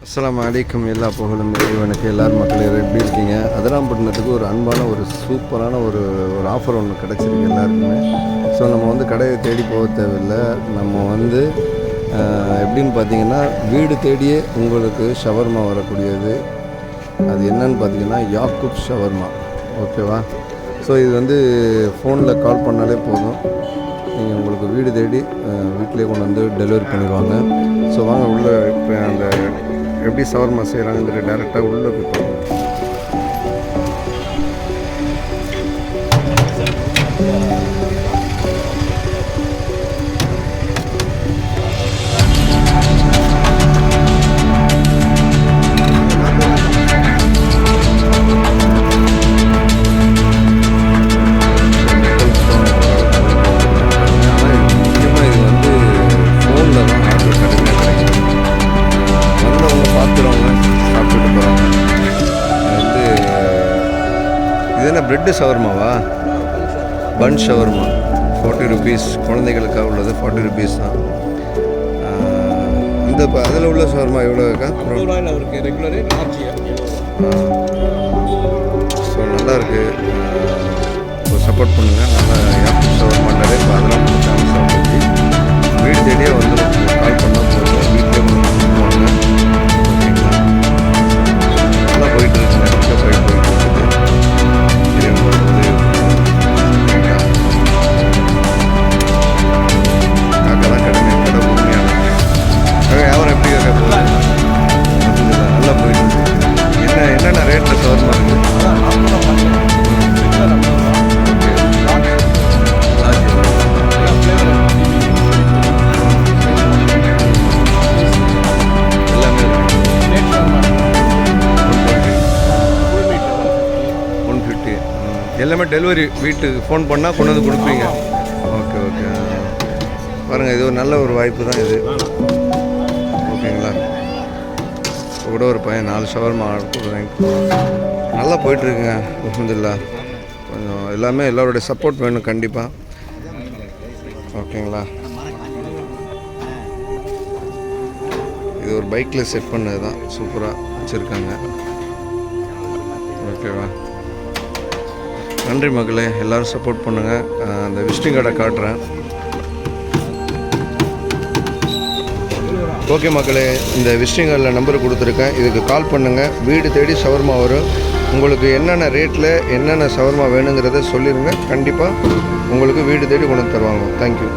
அஸ்ஸலாமு அலைக்கும். எல்லா புகழும் இறைவனுக்கு. எல்லாரும் மக்கள் எப்படி இருக்கீங்க? அதிராம்பட்டினத்துக்கு ஒரு அன்பான ஒரு சூப்பரான ஒரு ஆஃபர் ஒன்று கிடச்சிருக்கு எல்லாருக்குமே. ஸோ நம்ம வந்து கடையை தேடி போக தேவையில்லை. நம்ம எப்படின்னு பார்த்தீங்கன்னா வீடு தேடியே உங்களுக்கு ஷவர்மா வரக்கூடியது. அது என்னன்னு பார்த்தீங்கன்னா யாக்கூப் ஷவர்மா. ஓகேவா? ஸோ இது ஃபோனில் கால் பண்ணாலே போதும், நீங்கள் உங்களுக்கு வீடு தேடி வீட்டிலே கொண்டு வந்து டெலிவரி பண்ணிடுவாங்க. ஸோ வாங்க உள்ளே இப்போ அந்த எப்படி ஷவர்மா செய்கிறாங்கன்னு டேரெக்டாக உள்ளே போய் பார்ப்போம். இது என்ன பிரெட்டு ஷவர்மாவா? பன் ஷவர்மா 40 ருபீஸ். குழந்தைகளுக்காக உள்ளது 40 ருபீஸ் தான். இந்த அதில் உள்ள ஷவர்மா எவ்வளோ இருக்கா? ஸோ நல்லா இருக்குது. சப்போர்ட் பண்ணுங்கள். நல்லா யாக்கூப் ஷவர்மாண்டாலே இப்போ அதெல்லாம் ஃபேமஸாக போச்சு. வீடு தேடியே வந்து கால் பண்ணால் போதும், வீட்டிலே பண்ணுவாங்க. ஓகேங்களா? நல்லா போயிட்டு இருக்குங்க. போயிட்டு இருக்குது. நல்லா போயிட்டு என்னென்ன ரேட்டில் ஷவர்மா இருக்குது? எல்லாமே 150. எல்லாமே டெலிவரி வீட்டுக்கு ஃபோன் பண்ணால் கொண்டு வந்து கொடுப்பீங்க. Okay okay. பாருங்கள், இது ஒரு நல்ல ஒரு வாய்ப்பு தான் இது. ஓகேங்களா? கூட ஒரு பையன் 4 ஷவர்மா கொடுக்குறேன். நல்லா போயிட்டுருக்குங்க. அல்ஹம்துலில்லாஹ். கொஞ்சம் எல்லாமே எல்லோருடைய சப்போர்ட் வேணும் கண்டிப்பாக. ஓகேங்களா? இது ஒரு பைக்கில் செட் பண்ணது தான். சூப்பராக வச்சுருக்காங்க. ஓகேவா? நன்றி மக்களே. எல்லோரும் சப்போர்ட் பண்ணுங்கள். அந்த விசிட்டிங் கார்டை காட்டுறேன். ஓகே மக்களே, இந்த விசிட்டிங் கார்டில் நம்பர் கொடுத்துருக்கேன். இதுக்கு கால் பண்ணுங்கள். வீடு தேடி ஷவர்மா வரும். உங்களுக்கு என்னென்ன ரேட்டில் என்னென்ன ஷவர்மா வேணுங்கிறத சொல்லிடுங்க. கண்டிப்பாக உங்களுக்கு வீடு தேடி கொண்டு தருவாங்க. தேங்க்யூ.